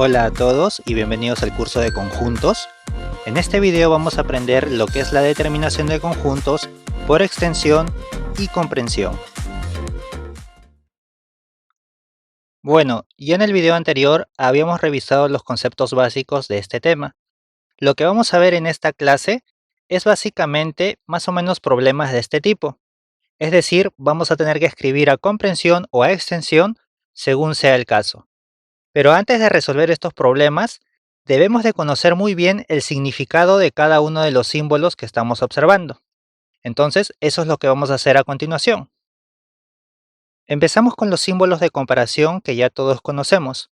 Hola a todos y bienvenidos al curso de conjuntos. En este video vamos a aprender lo que es la determinación de conjuntos por extensión y comprensión. Bueno, ya en el video anterior habíamos revisado los conceptos básicos de este tema. Lo que vamos a ver en esta clase es básicamente más o menos problemas de este tipo. Es decir, vamos a tener que escribir a comprensión o a extensión según sea el caso. Pero antes de resolver estos problemas, debemos de conocer muy bien el significado de cada uno de los símbolos que estamos observando. Entonces, eso es lo que vamos a hacer a continuación. Empezamos con los símbolos de comparación que ya todos conocemos: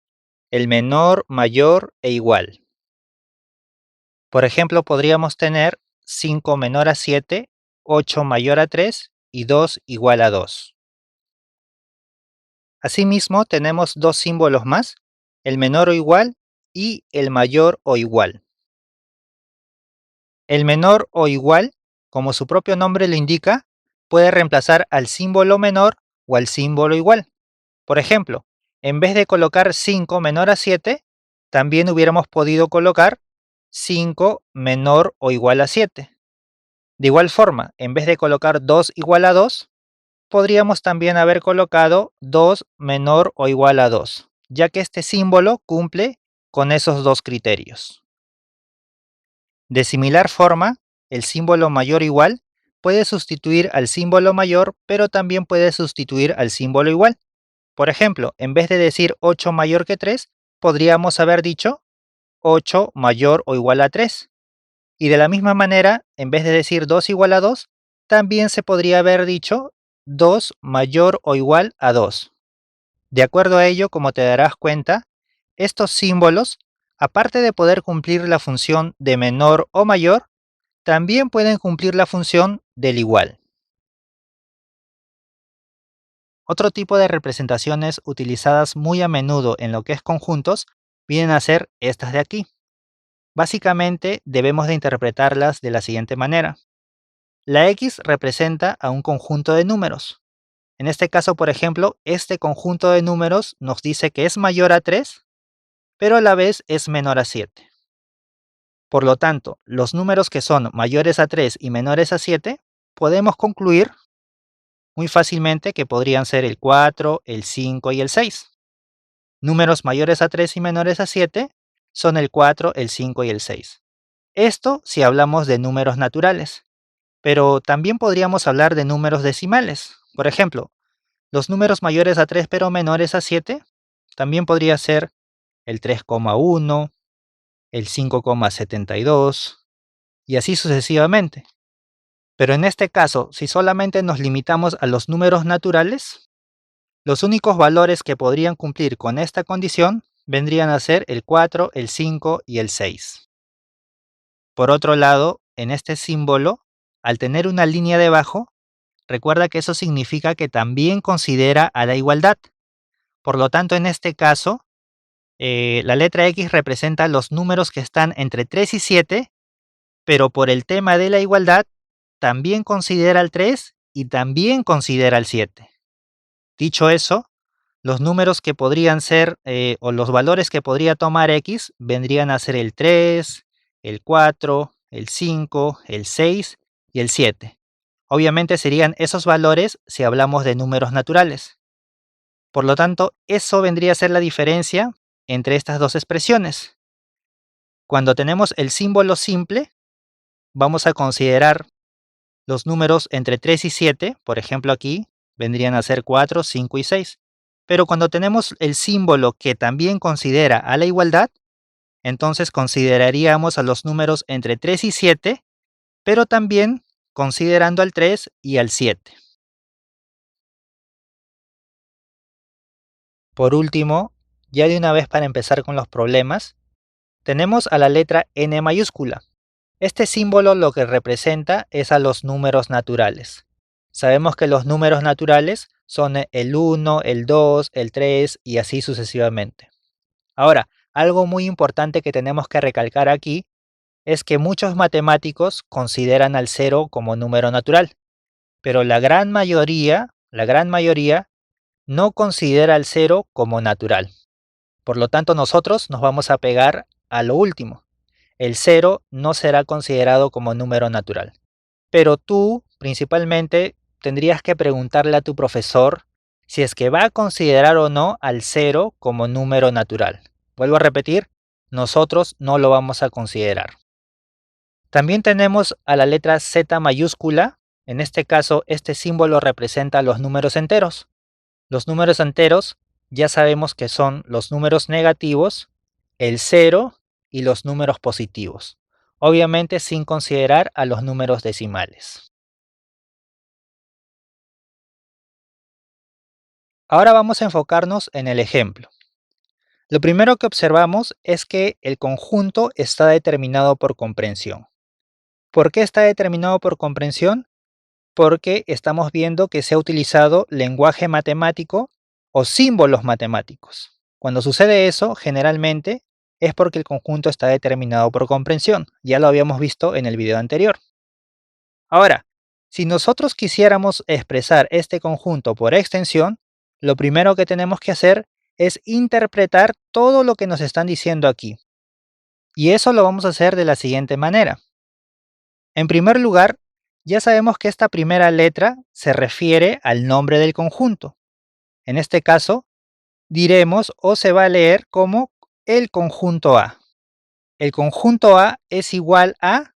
el menor, mayor e igual. Por ejemplo, podríamos tener 5 menor a 7, 8 mayor a 3 y 2 igual a 2. Asimismo, tenemos dos símbolos más: el menor o igual y el mayor o igual. El menor o igual, como su propio nombre lo indica, puede reemplazar al símbolo menor o al símbolo igual. Por ejemplo, en vez de colocar 5 menor a 7, también hubiéramos podido colocar 5 menor o igual a 7. De igual forma, en vez de colocar 2 igual a 2, podríamos también haber colocado 2 menor o igual a 2, ya que este símbolo cumple con esos dos criterios. De similar forma, el símbolo mayor o igual puede sustituir al símbolo mayor, pero también puede sustituir al símbolo igual. Por ejemplo, en vez de decir 8 mayor que 3, podríamos haber dicho 8 mayor o igual a 3. Y de la misma manera, en vez de decir 2 igual a 2, también se podría haber dicho 2 mayor o igual a 2. De acuerdo a ello, como te darás cuenta, estos símbolos, aparte de poder cumplir la función de menor o mayor, también pueden cumplir la función del igual. Otro tipo de representaciones utilizadas muy a menudo en lo que es conjuntos vienen a ser estas de aquí. Básicamente debemos de interpretarlas de la siguiente manera. La X representa a un conjunto de números. En este caso, por ejemplo, este conjunto de números nos dice que es mayor a 3, pero a la vez es menor a 7. Por lo tanto, los números que son mayores a 3 y menores a 7, podemos concluir muy fácilmente que podrían ser el 4, el 5 y el 6. Números mayores a 3 y menores a 7 son el 4, el 5 y el 6. Esto si hablamos de números naturales, pero también podríamos hablar de números decimales. Por ejemplo, los números mayores a 3 pero menores a 7 también podría ser el 3,1, el 5,72 y así sucesivamente. Pero en este caso, si solamente nos limitamos a los números naturales, los únicos valores que podrían cumplir con esta condición vendrían a ser el 4, el 5 y el 6. Por otro lado, en este símbolo, al tener una línea debajo, recuerda que eso significa que también considera a la igualdad. Por lo tanto, en este caso, la letra X representa los números que están entre 3 y 7, pero por el tema de la igualdad, también considera el 3 y también considera el 7. Dicho eso, los números que podrían ser, o los valores que podría tomar X, vendrían a ser el 3, el 4, el 5, el 6 y el 7. Obviamente serían esos valores si hablamos de números naturales. Por lo tanto, eso vendría a ser la diferencia entre estas dos expresiones. Cuando tenemos el símbolo simple, vamos a considerar los números entre 3 y 7, por ejemplo aquí, vendrían a ser 4, 5 y 6. Pero cuando tenemos el símbolo que también considera a la igualdad, entonces consideraríamos a los números entre 3 y 7, pero también considerando al 3 y al 7. Por último, ya de una vez para empezar con los problemas, tenemos a la letra N mayúscula. Este símbolo lo que representa es a los números naturales. Sabemos que los números naturales son el 1, el 2, el 3 y así sucesivamente. Ahora, algo muy importante que tenemos que recalcar aquí es que muchos matemáticos consideran al 0 como número natural, pero la gran mayoría no considera al 0 como natural. Por lo tanto, nosotros nos vamos a pegar a lo último. El 0 no será considerado como número natural. Pero tú, principalmente, tendrías que preguntarle a tu profesor si es que va a considerar o no al 0 como número natural. Vuelvo a repetir, nosotros no lo vamos a considerar. También tenemos a la letra Z mayúscula. En este caso, este símbolo representa los números enteros. Los números enteros ya sabemos que son los números negativos, el 0 y los números positivos. Obviamente sin considerar a los números decimales. Ahora vamos a enfocarnos en el ejemplo. Lo primero que observamos es que el conjunto está determinado por comprensión. ¿Por qué está determinado por comprensión? Porque estamos viendo que se ha utilizado lenguaje matemático o símbolos matemáticos. Cuando sucede eso, generalmente es porque el conjunto está determinado por comprensión. Ya lo habíamos visto en el video anterior. Ahora, si nosotros quisiéramos expresar este conjunto por extensión, lo primero que tenemos que hacer es interpretar todo lo que nos están diciendo aquí. Y eso lo vamos a hacer de la siguiente manera. En primer lugar, ya sabemos que esta primera letra se refiere al nombre del conjunto. En este caso, diremos o se va a leer como el conjunto A. El conjunto A es igual a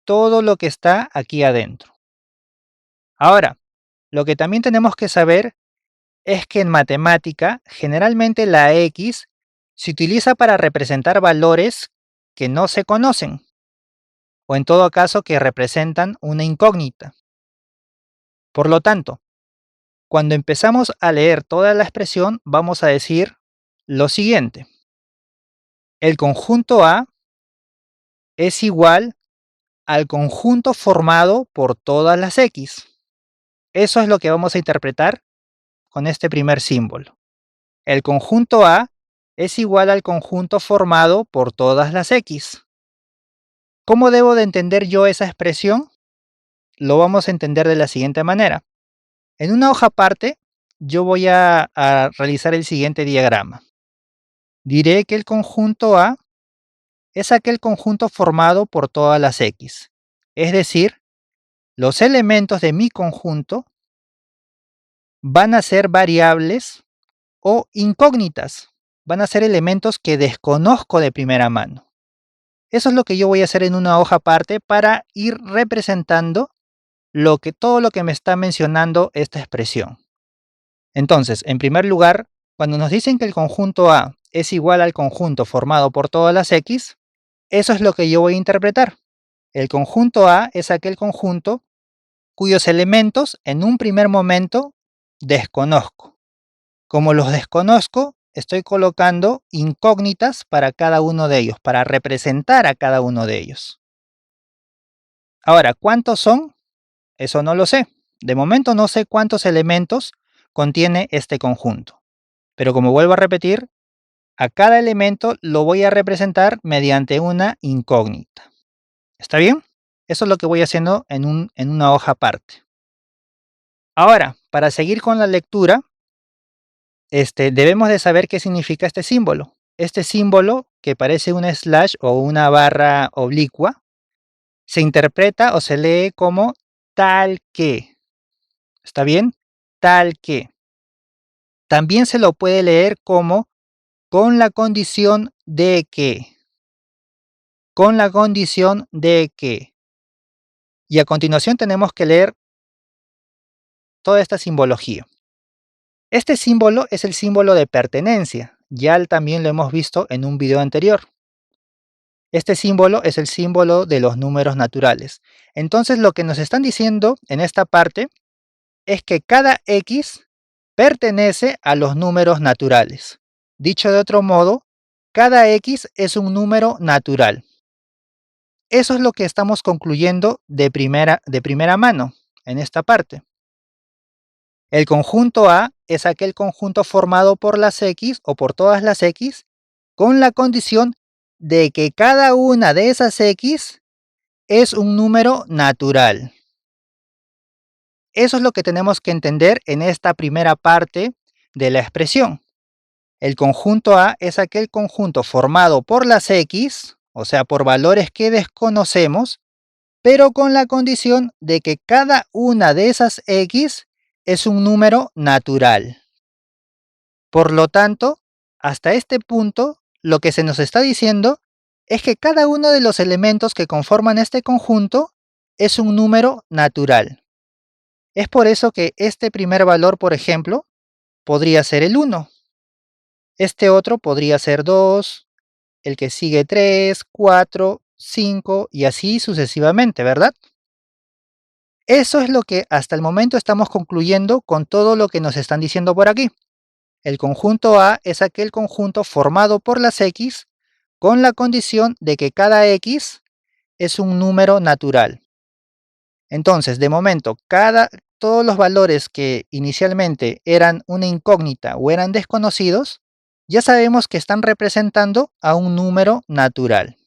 todo lo que está aquí adentro. Ahora, lo que también tenemos que saber es que en matemática, generalmente la X se utiliza para representar valores que no se conocen, o en todo caso que representan una incógnita. Por lo tanto, cuando empezamos a leer toda la expresión, vamos a decir lo siguiente. El conjunto A es igual al conjunto formado por todas las X. Eso es lo que vamos a interpretar con este primer símbolo. El conjunto A es igual al conjunto formado por todas las X. ¿Cómo debo de entender yo esa expresión? Lo vamos a entender de la siguiente manera. En una hoja aparte, yo voy a realizar el siguiente diagrama. Diré que el conjunto A es aquel conjunto formado por todas las X. Es decir, los elementos de mi conjunto van a ser variables o incógnitas. Van a ser elementos que desconozco de primera mano. Eso es lo que yo voy a hacer en una hoja aparte para ir representando todo lo que me está mencionando esta expresión. Entonces, en primer lugar, cuando nos dicen que el conjunto A es igual al conjunto formado por todas las X, eso es lo que yo voy a interpretar. El conjunto A es aquel conjunto cuyos elementos en un primer momento desconozco. Como los desconozco, estoy colocando incógnitas para cada uno de ellos, para representar a cada uno de ellos. Ahora, ¿cuántos son? Eso no lo sé. De momento no sé cuántos elementos contiene este conjunto. Pero como vuelvo a repetir, a cada elemento lo voy a representar mediante una incógnita. ¿Está bien? Eso es lo que voy haciendo en una hoja aparte. Ahora, para seguir con la lectura, debemos de saber qué significa este símbolo. Este símbolo, que parece una slash o una barra oblicua, se interpreta o se lee como tal que. ¿Está bien? Tal que. También se lo puede leer como con la condición de que. Con la condición de que. Y a continuación tenemos que leer toda esta simbología. Este símbolo es el símbolo de pertenencia. Ya también lo hemos visto en un video anterior. Este símbolo es el símbolo de los números naturales. Entonces lo que nos están diciendo en esta parte es que cada X pertenece a los números naturales. Dicho de otro modo, cada X es un número natural. Eso es lo que estamos concluyendo de primera mano en esta parte. El conjunto A es aquel conjunto formado por las X o por todas las X con la condición de que cada una de esas X es un número natural. Eso es lo que tenemos que entender en esta primera parte de la expresión. El conjunto A es aquel conjunto formado por las X, o sea, por valores que desconocemos, pero con la condición de que cada una de esas X es un número natural. Por lo tanto, hasta este punto, lo que se nos está diciendo es que cada uno de los elementos que conforman este conjunto es un número natural. Es por eso que este primer valor, por ejemplo, podría ser el 1. Este otro podría ser 2, el que sigue 3, 4, 5 y así sucesivamente, ¿verdad? Eso es lo que hasta el momento estamos concluyendo con todo lo que nos están diciendo por aquí. El conjunto A es aquel conjunto formado por las X con la condición de que cada X es un número natural. Entonces, de momento, todos los valores que inicialmente eran una incógnita o eran desconocidos, ya sabemos que están representando a un número natural.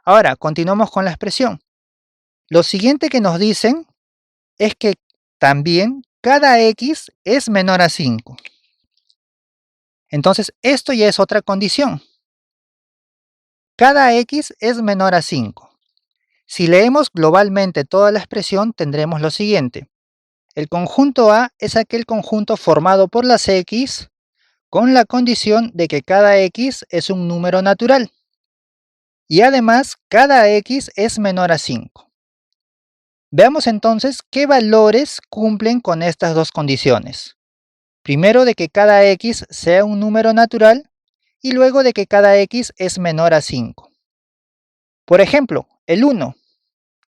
Ahora, continuamos con la expresión. Lo siguiente que nos dicen es que también cada X es menor a 5. Entonces, esto ya es otra condición. Cada X es menor a 5. Si leemos globalmente toda la expresión, tendremos lo siguiente. El conjunto A es aquel conjunto formado por las X con la condición de que cada X es un número natural. Y además, cada X es menor a 5. Veamos entonces qué valores cumplen con estas dos condiciones. Primero, de que cada X sea un número natural y luego de que cada X es menor a 5. Por ejemplo, el 1.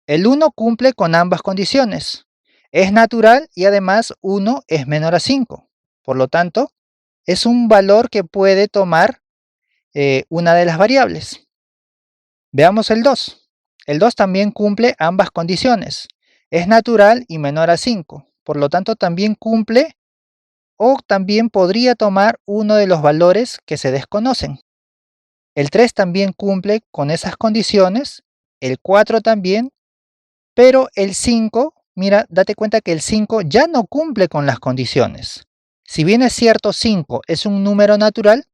El 1 cumple con ambas condiciones. Es natural y además 1 es menor a 5. Por lo tanto, es un valor que puede tomar una de las variables. Veamos el 2. El 2 también cumple ambas condiciones. Es natural y menor a 5. Por lo tanto, también cumple o también podría tomar uno de los valores que se desconocen. El 3 también cumple con esas condiciones. El 4 también. Pero el 5, mira, date cuenta que el 5 ya no cumple con las condiciones. Si bien es cierto 5 es un número natural,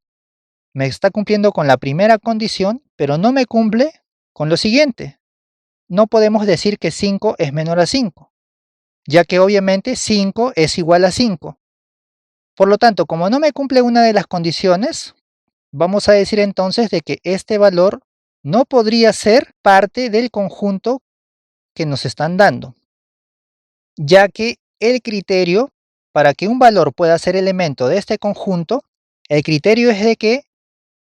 me está cumpliendo con la primera condición, pero no me cumple con lo siguiente. No podemos decir que 5 es menor a 5, ya que obviamente 5 es igual a 5. Por lo tanto, como no me cumple una de las condiciones, vamos a decir entonces de que este valor no podría ser parte del conjunto que nos están dando, ya que el criterio para que un valor pueda ser elemento de este conjunto, el criterio es de que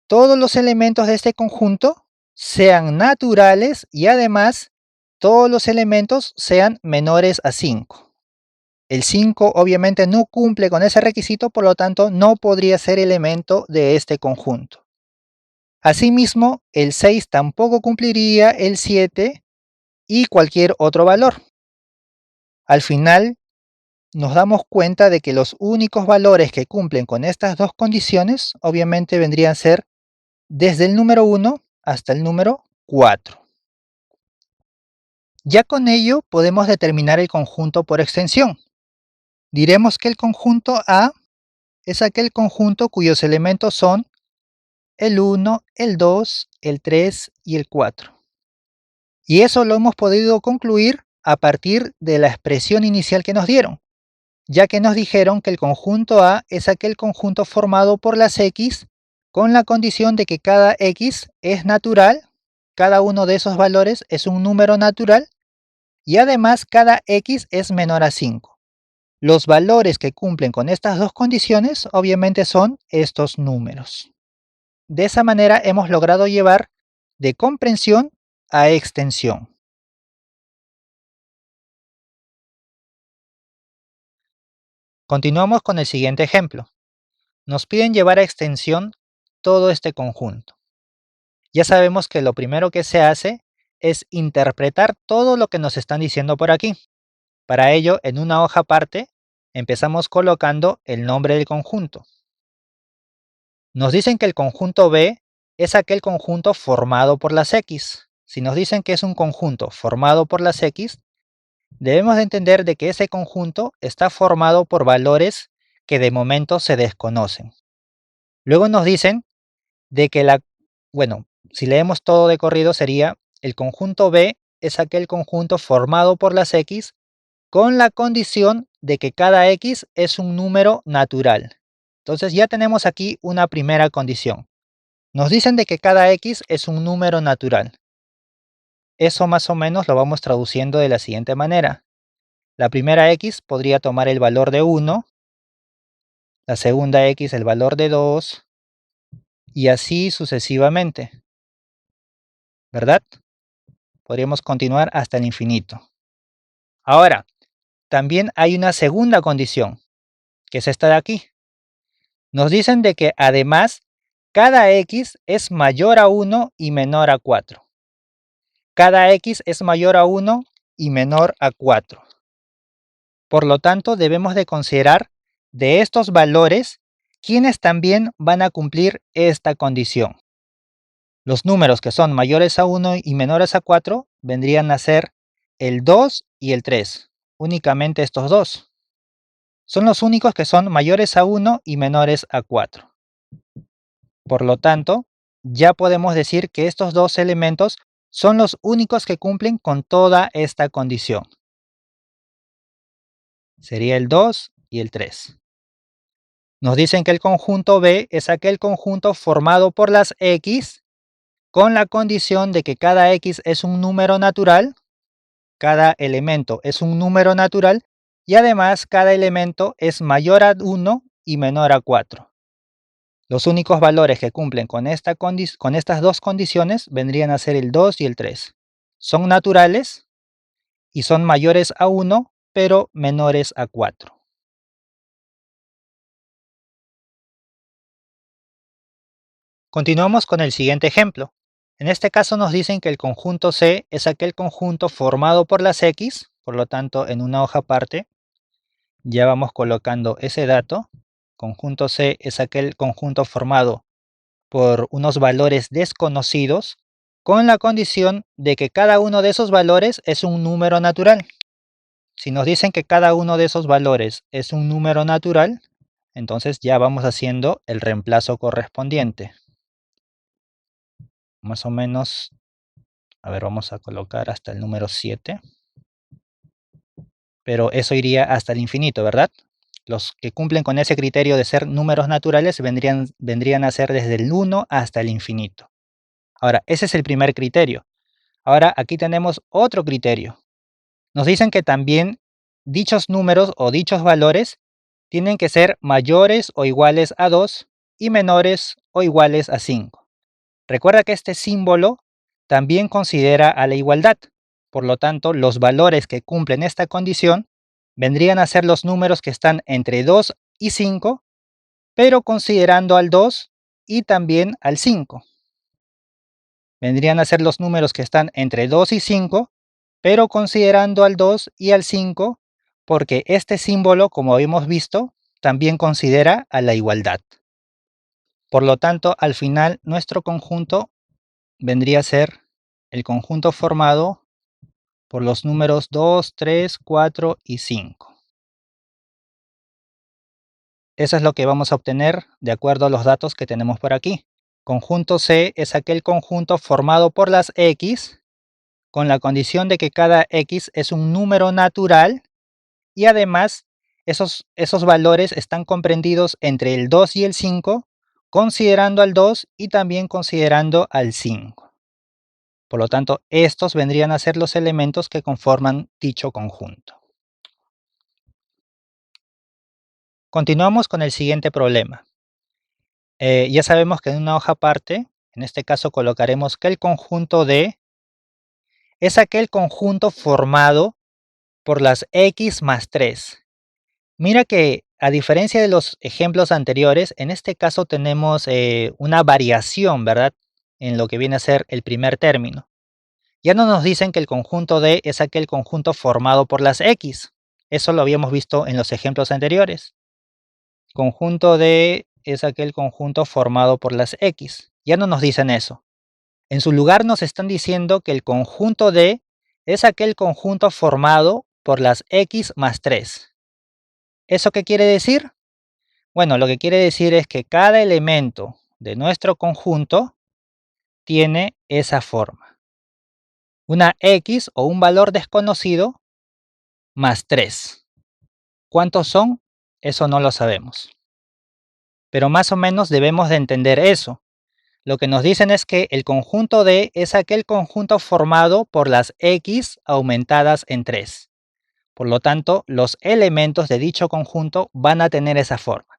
todos los elementos de este conjunto sean naturales y además todos los elementos sean menores a 5. El 5 obviamente no cumple con ese requisito, por lo tanto no podría ser elemento de este conjunto. Asimismo, el 6 tampoco cumpliría, el 7 y cualquier otro valor. Al final, nos damos cuenta de que los únicos valores que cumplen con estas dos condiciones obviamente vendrían a ser desde el número 1 hasta el número 4. Ya con ello podemos determinar el conjunto por extensión. Diremos que el conjunto A es aquel conjunto cuyos elementos son el 1, el 2, el 3 y el 4. Y eso lo hemos podido concluir a partir de la expresión inicial que nos dieron, ya que nos dijeron que el conjunto A es aquel conjunto formado por las X con la condición de que cada X es natural, cada uno de esos valores es un número natural y además cada X es menor a 5. Los valores que cumplen con estas dos condiciones obviamente son estos números. De esa manera hemos logrado llevar de comprensión a extensión. Continuamos con el siguiente ejemplo. Nos piden llevar a extensión todo este conjunto. Ya sabemos que lo primero que se hace es interpretar todo lo que nos están diciendo por aquí. Para ello, en una hoja aparte, empezamos colocando el nombre del conjunto. Nos dicen que el conjunto B es aquel conjunto formado por las X. Si nos dicen que es un conjunto formado por las X, debemos de entender de que ese conjunto está formado por valores que de momento se desconocen. Luego nos dicen de que bueno, si leemos todo de corrido sería el conjunto B es aquel conjunto formado por las X con la condición de que cada X es un número natural. Entonces ya tenemos aquí una primera condición. Nos dicen de que cada X es un número natural. Eso más o menos lo vamos traduciendo de la siguiente manera. La primera X podría tomar el valor de 1, la segunda X el valor de 2, y así sucesivamente, ¿verdad? Podríamos continuar hasta el infinito. Ahora, también hay una segunda condición, que es esta de aquí. Nos dicen de que además, cada X es mayor a 1 y menor a 4. Cada X es mayor a 1 y menor a 4. Por lo tanto, debemos de considerar de estos valores quienes también van a cumplir esta condición. Los números que son mayores a 1 y menores a 4 vendrían a ser el 2 y el 3. Únicamente estos dos. Son los únicos que son mayores a 1 y menores a 4. Por lo tanto, ya podemos decir que estos dos elementos son los únicos que cumplen con toda esta condición. Sería el 2 y el 3. Nos dicen que el conjunto B es aquel conjunto formado por las X con la condición de que cada X es un número natural, cada elemento es un número natural y además cada elemento es mayor a 1 y menor a 4. Los únicos valores que cumplen con estas dos condiciones vendrían a ser el 2 y el 3. Son naturales y son mayores a 1, pero menores a 4. Continuamos con el siguiente ejemplo. En este caso nos dicen que el conjunto C es aquel conjunto formado por las X, por lo tanto en una hoja aparte ya vamos colocando ese dato. Conjunto C es aquel conjunto formado por unos valores desconocidos con la condición de que cada uno de esos valores es un número natural. Si nos dicen que cada uno de esos valores es un número natural, entonces ya vamos haciendo el reemplazo correspondiente. Más o menos, a ver, vamos a colocar hasta el número 7. Pero eso iría hasta el infinito, ¿verdad? Los que cumplen con ese criterio de ser números naturales vendrían a ser desde el 1 hasta el infinito. Ahora, ese es el primer criterio. Ahora, aquí tenemos otro criterio. Nos dicen que también dichos números o dichos valores tienen que ser mayores o iguales a 2 y menores o iguales a 5. Recuerda que este símbolo también considera a la igualdad. Por lo tanto, los valores que cumplen esta condición vendrían a ser los números que están entre 2 y 5, pero considerando al 2 y también al 5. Vendrían a ser los números que están entre 2 y 5, pero considerando al 2 y al 5, porque este símbolo, como habíamos visto, también considera a la igualdad. Por lo tanto, al final, nuestro conjunto vendría a ser el conjunto formado por los números 2, 3, 4 y 5. Eso es lo que vamos a obtener de acuerdo a los datos que tenemos por aquí. Conjunto C es aquel conjunto formado por las X con la condición de que cada X es un número natural y además esos valores están comprendidos entre el 2 y el 5, considerando al 2 y también considerando al 5. Por lo tanto, estos vendrían a ser los elementos que conforman dicho conjunto. Continuamos con el siguiente problema. Ya sabemos que en una hoja aparte, en este caso colocaremos que el conjunto D es aquel conjunto formado por las X más 3. Mira que a diferencia de los ejemplos anteriores, en este caso tenemos una variación, ¿verdad? En lo que viene a ser el primer término. Ya no nos dicen que el conjunto D es aquel conjunto formado por las X. Eso lo habíamos visto en los ejemplos anteriores. Conjunto D es aquel conjunto formado por las X. Ya no nos dicen eso. En su lugar nos están diciendo que el conjunto D es aquel conjunto formado por las X más 3. ¿Eso qué quiere decir? Bueno, lo que quiere decir es que cada elemento de nuestro conjunto tiene esa forma. Una x o un valor desconocido más 3. ¿Cuántos son? Eso no lo sabemos. Pero más o menos debemos de entender eso. Lo que nos dicen es que el conjunto D es aquel conjunto formado por las x aumentadas en 3. Por lo tanto, los elementos de dicho conjunto van a tener esa forma.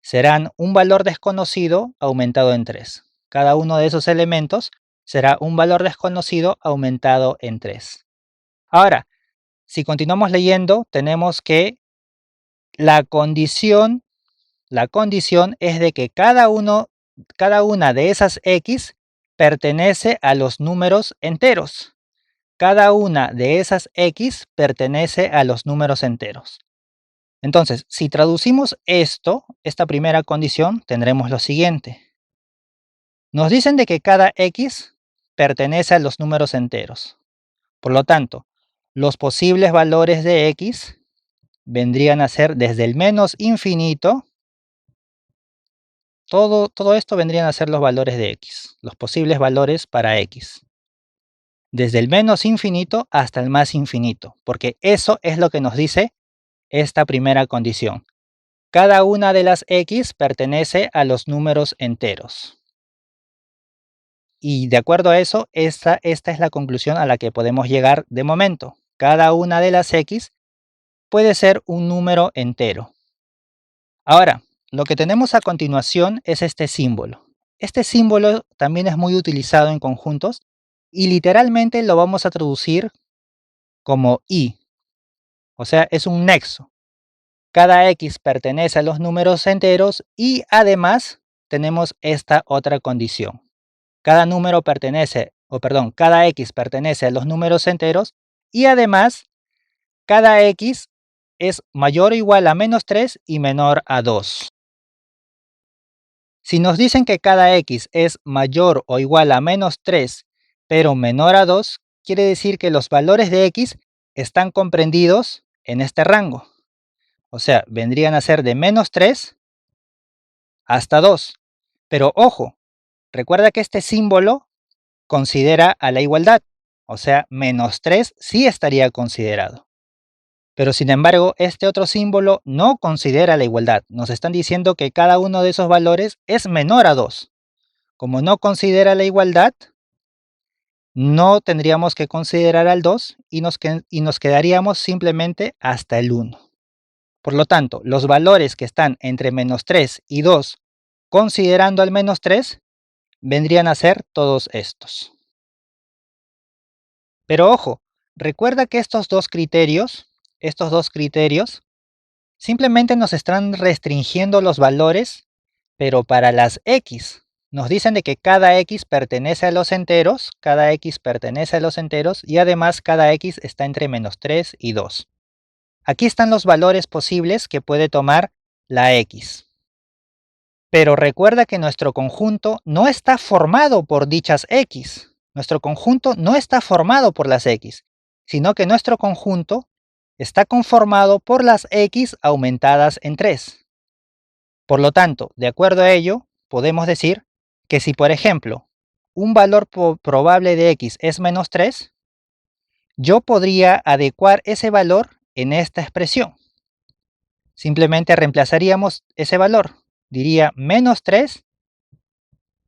Serán un valor desconocido aumentado en 3. Cada uno de esos elementos será un valor desconocido aumentado en 3. Ahora, si continuamos leyendo, tenemos que la condición es de que cada una de esas x pertenece a los números enteros. Cada una de esas x pertenece a los números enteros. Entonces, si traducimos esta primera condición, tendremos lo siguiente. Nos dicen de que cada x pertenece a los números enteros. Por lo tanto, los posibles valores de x vendrían a ser desde el menos infinito. Todo esto vendrían a ser los valores de x, los posibles valores para x. Desde el menos infinito hasta el más infinito, porque eso es lo que nos dice esta primera condición. Cada una de las x pertenece a los números enteros. Y de acuerdo a eso, esta es la conclusión a la que podemos llegar de momento. Cada una de las x puede ser un número entero. Ahora, lo que tenemos a continuación es este símbolo. Este símbolo también es muy utilizado en conjuntos y literalmente lo vamos a traducir como y. O sea, es un nexo. Cada x pertenece a los números enteros y además tenemos esta otra condición. Cada x pertenece a los números enteros y además cada x es mayor o igual a menos 3 y menor a 2. Si nos dicen que cada x es mayor o igual a menos 3 pero menor a 2, quiere decir que los valores de x están comprendidos en este rango. O sea, vendrían a ser de menos 3 hasta 2. Pero ojo, recuerda que este símbolo considera a la igualdad. O sea, menos 3 sí estaría considerado. Pero sin embargo, este otro símbolo no considera la igualdad. Nos están diciendo que cada uno de esos valores es menor a 2. Como no considera la igualdad, no tendríamos que considerar al 2 y nos quedaríamos simplemente hasta el 1. Por lo tanto, los valores que están entre menos 3 y 2, considerando al menos 3, vendrían a ser todos estos. Pero ojo, recuerda que estos dos criterios simplemente nos están restringiendo los valores, pero para las x. Nos dicen de que cada x pertenece a los enteros, y además cada x está entre menos 3 y 2. Aquí están los valores posibles que puede tomar la x. Pero recuerda que nuestro conjunto no está formado por dichas x. Nuestro conjunto no está formado por las x, sino que nuestro conjunto está conformado por las x aumentadas en 3. Por lo tanto, de acuerdo a ello, podemos decir que si, por ejemplo, un valor probable de x es menos 3, yo podría adecuar ese valor en esta expresión. Simplemente reemplazaríamos ese valor. Diría menos 3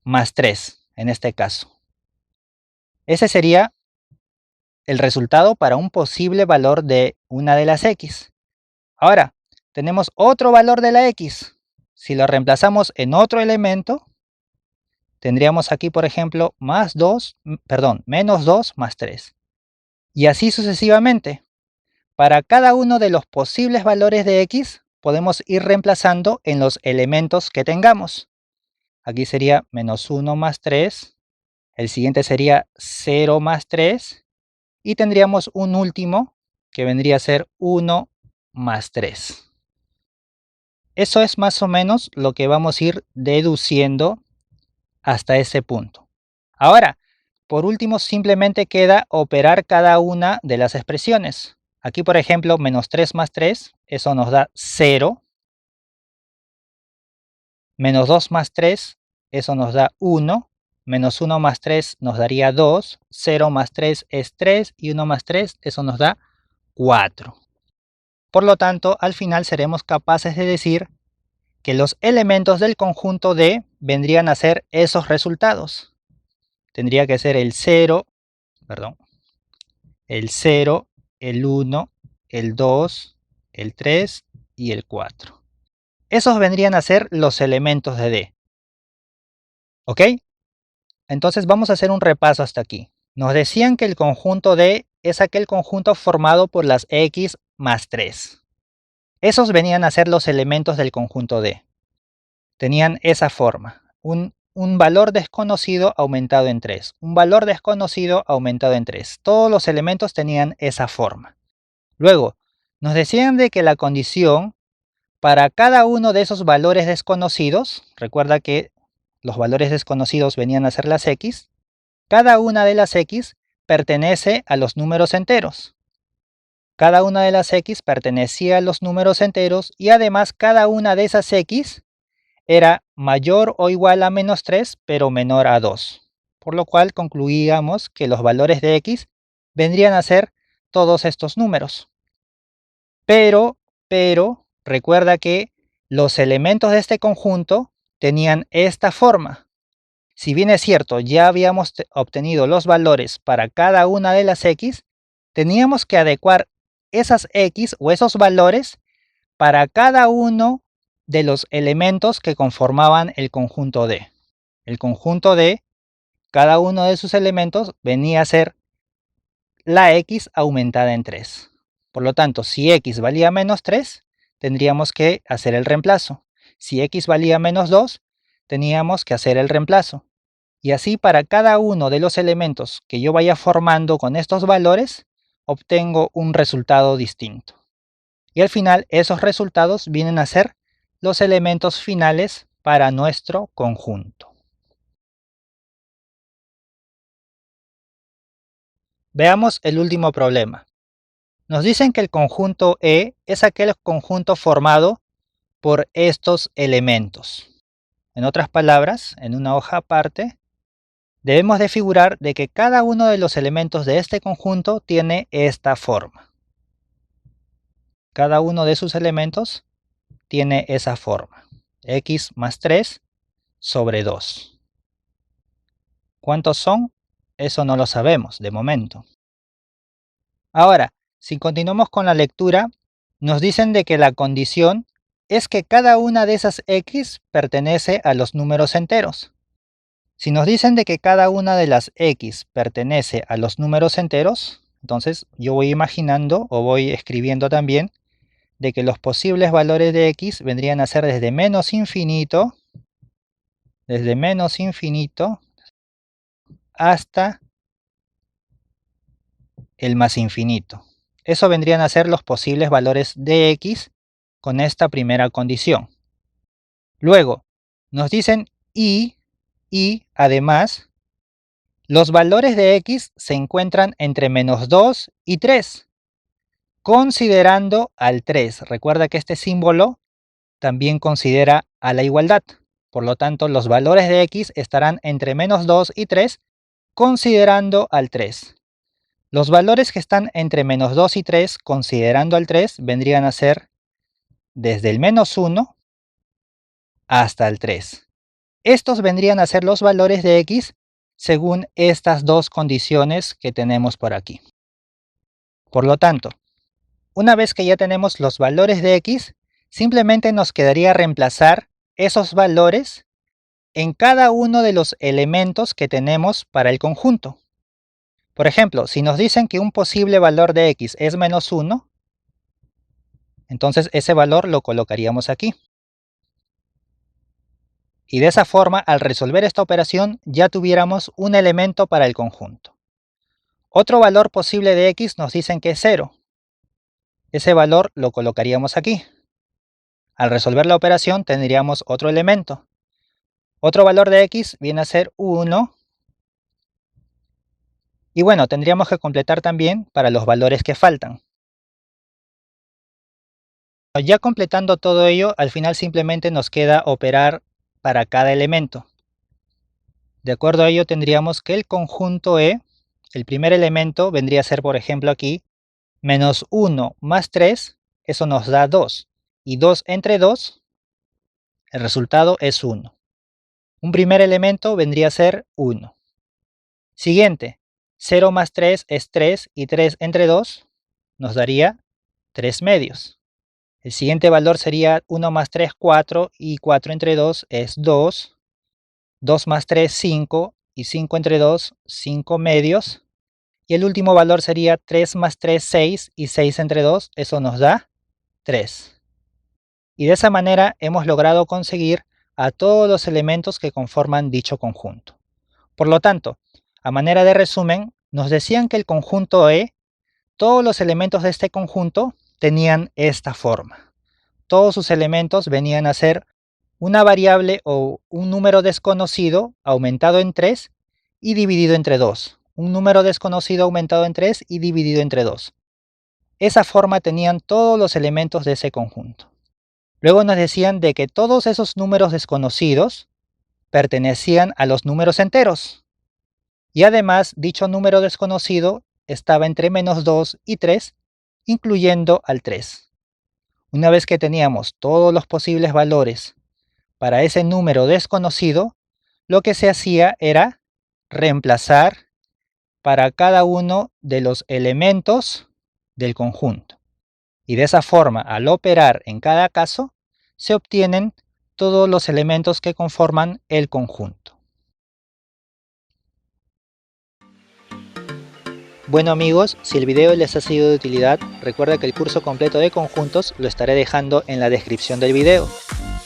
más 3 en este caso. Ese sería el resultado para un posible valor de una de las x. Ahora, tenemos otro valor de la x. Si lo reemplazamos en otro elemento, tendríamos aquí, por ejemplo, menos 2 más 3. Y así sucesivamente. Para cada uno de los posibles valores de x, podemos ir reemplazando en los elementos que tengamos. Aquí sería menos 1 más 3. El siguiente sería 0 más 3. Y tendríamos un último que vendría a ser 1 más 3. Eso es más o menos lo que vamos a ir deduciendo hasta ese punto. Ahora, por último, simplemente queda operar cada una de las expresiones. Aquí, por ejemplo, menos 3 más 3, eso nos da 0. Menos 2 más 3, eso nos da 1. Menos 1 más 3 nos daría 2. 0 más 3 es 3 y 1 más 3, eso nos da 4. Por lo tanto, al final seremos capaces de decir que los elementos del conjunto D vendrían a ser esos resultados. Tendría que ser el 0, el 1, el 2, el 3 y el 4. Esos vendrían a ser los elementos de D. ¿Ok? Entonces vamos a hacer un repaso hasta aquí. Nos decían que el conjunto D es aquel conjunto formado por las X más 3. Esos venían a ser los elementos del conjunto D. Tenían esa forma. Un valor desconocido aumentado en 3. Un valor desconocido aumentado en 3. Todos los elementos tenían esa forma. Luego, nos decían de que la condición para cada uno de esos valores desconocidos, recuerda que los valores desconocidos venían a ser las X, cada una de las X pertenece a los números enteros. Cada una de las X pertenecía a los números enteros y además cada una de esas X era mayor o igual a menos 3, pero menor a 2. Por lo cual concluíamos que los valores de X vendrían a ser todos estos números. Pero, recuerda que los elementos de este conjunto tenían esta forma. Si bien es cierto, ya habíamos obtenido los valores para cada una de las X, teníamos que adecuar esas X o esos valores para cada uno de los elementos que conformaban el conjunto D. El conjunto D, cada uno de sus elementos venía a ser la X aumentada en 3. Por lo tanto, si X valía menos 3, tendríamos que hacer el reemplazo. Si X valía menos 2, teníamos que hacer el reemplazo. Y así para cada uno de los elementos que yo vaya formando con estos valores, obtengo un resultado distinto. Y al final esos resultados vienen a ser los elementos finales para nuestro conjunto. Veamos el último problema. Nos dicen que el conjunto E es aquel conjunto formado por estos elementos. En otras palabras, en una hoja aparte, debemos de figurar de que cada uno de los elementos de este conjunto tiene esta forma. Cada uno de sus elementos tiene esa forma. X más 3 sobre 2. ¿Cuántos son? Eso no lo sabemos de momento. Ahora, si continuamos con la lectura, nos dicen de que la condición es que cada una de esas X pertenece a los números enteros. Si nos dicen de que cada una de las X pertenece a los números enteros, entonces yo voy imaginando o voy escribiendo también de que los posibles valores de X vendrían a ser desde menos infinito hasta el más infinito. Eso vendrían a ser los posibles valores de X con esta primera condición. Luego, nos dicen y además, los valores de X se encuentran entre menos 2 y 3, considerando al 3. Recuerda que este símbolo también considera a la igualdad. Por lo tanto, los valores de X estarán entre menos 2 y 3, considerando al 3. Los valores que están entre menos 2 y 3, considerando al 3, vendrían a ser desde el menos 1 hasta el 3. Estos vendrían a ser los valores de X según estas dos condiciones que tenemos por aquí. Por lo tanto, una vez que ya tenemos los valores de X, simplemente nos quedaría reemplazar esos valores en cada uno de los elementos que tenemos para el conjunto. Por ejemplo, si nos dicen que un posible valor de X es menos 1, entonces ese valor lo colocaríamos aquí. Y de esa forma, al resolver esta operación, ya tuviéramos un elemento para el conjunto. Otro valor posible de X nos dicen que es 0. Ese valor lo colocaríamos aquí. Al resolver la operación tendríamos otro elemento. Otro valor de X viene a ser 1. Y bueno, tendríamos que completar también para los valores que faltan. Ya completando todo ello, al final simplemente nos queda operar para cada elemento. De acuerdo a ello tendríamos que el conjunto E, el primer elemento vendría a ser, por ejemplo aquí, menos 1 más 3, eso nos da 2. Y 2 entre 2, el resultado es 1. Un primer elemento vendría a ser 1. Siguiente, 0 más 3 es 3 y 3 entre 2 nos daría 3 medios. El siguiente valor sería 1 más 3, 4 y 4 entre 2 es 2. 2 más 3, 5 y 5 entre 2, 5 medios. Y el último valor sería 3 más 3, 6 y 6 entre 2, eso nos da 3. Y de esa manera hemos logrado conseguir a todos los elementos que conforman dicho conjunto. Por lo tanto, a manera de resumen, nos decían que el conjunto E, todos los elementos de este conjunto tenían esta forma. Todos sus elementos venían a ser una variable o un número desconocido aumentado en 3 y dividido entre 2. Un número desconocido aumentado en 3 y dividido entre 2. Esa forma tenían todos los elementos de ese conjunto. Luego nos decían de que todos esos números desconocidos pertenecían a los números enteros. Y además, dicho número desconocido estaba entre menos 2 y 3, incluyendo al 3. Una vez que teníamos todos los posibles valores para ese número desconocido, lo que se hacía era reemplazar para cada uno de los elementos del conjunto. Y de esa forma, al operar en cada caso, se obtienen todos los elementos que conforman el conjunto. Bueno amigos, si el video les ha sido de utilidad, recuerda que el curso completo de conjuntos lo estaré dejando en la descripción del video.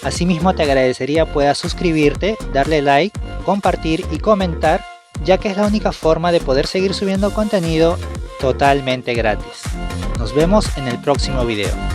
Asimismo te agradecería puedas suscribirte, darle like, compartir y comentar, ya que es la única forma de poder seguir subiendo contenido totalmente gratis. Nos vemos en el próximo video.